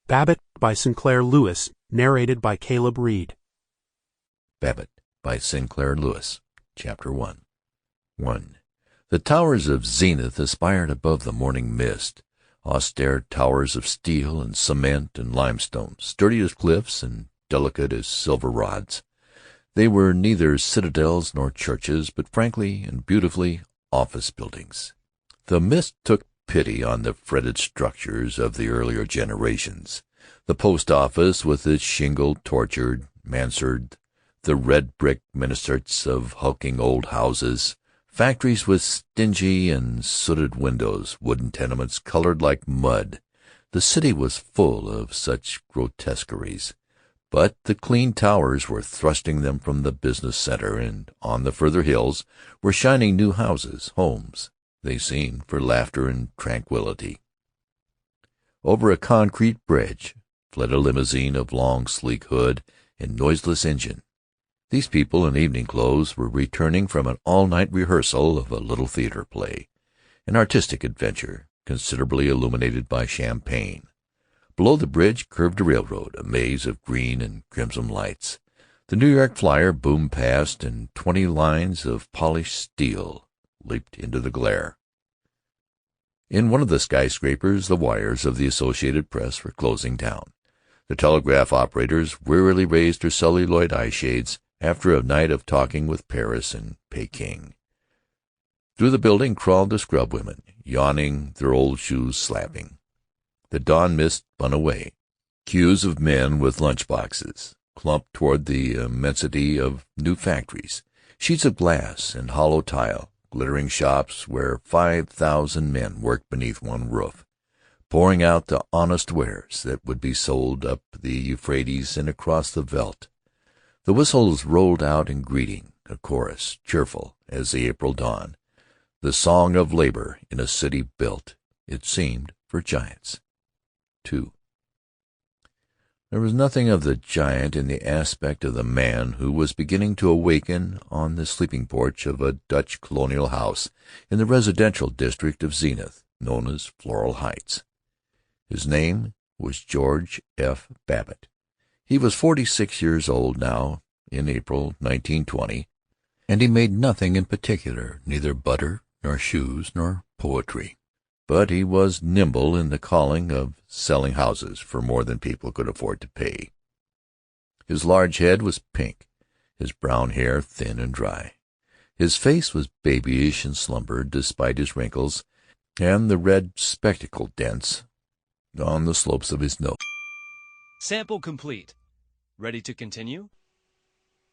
Babbitt by Sinclair Lewis, narrated by Caleb Reed. Babbitt by Sinclair Lewis. Chapter 1. 1. The towers of Zenith aspired above the morning mist, austere towers of steel and cement and limestone, sturdy as cliffs and delicate as silver rods. They were neither citadels nor churches, but frankly and beautifully office buildings. The mist took pity on the fretted structures of the earlier generations. The post-office with its shingled, tortured mansard, the red-brick minarets of hulking old houses, factories with stingy and sooted windows, wooden tenements colored like mud. The city was full of such grotesqueries, but the clean towers were thrusting them from the business center, and on the further hills were shining new houses, homes, they seemed, for laughter and tranquillity. Over a concrete bridge fled a limousine of long, sleek hood and noiseless engine. These people in evening clothes were returning from an all-night rehearsal of a little theater play, an artistic adventure, considerably illuminated by champagne. Below the bridge curved a railroad, a maze of green and crimson lights. The New York Flyer boomed past, and 20 lines of polished steel leaped into the glare. In one of the skyscrapers the wires of the Associated Press were closing down. The telegraph operators wearily raised their celluloid eye-shades after a night of talking with Paris and Peking. Through the building crawled the scrub women, yawning, their old shoes slapping. The dawn mist spun away. Queues of men with lunch-boxes clumped toward the immensity of new factories, sheets of glass and hollow tile, glittering shops where 5,000 men worked beneath one roof, pouring out the honest wares that would be sold up the Euphrates and across the veldt. The whistles rolled out in greeting, a chorus, cheerful as the April dawn, the song of labor in a city built, it seemed, for giants. 2. There was nothing of the giant in the aspect of the man who was beginning to awaken on the sleeping porch of a Dutch colonial house in the residential district of Zenith, known as Floral Heights. His name was George F. Babbitt. He was 46 years old now, in April 1920, and he made nothing in particular, neither butter nor shoes nor poetry. But he was nimble in the calling of selling houses for more than people could afford to pay. His large head was pink, his brown hair thin and dry. His face was babyish in slumber, despite his wrinkles and the red spectacle dents on the slopes of his nose. Sample complete. Ready to continue?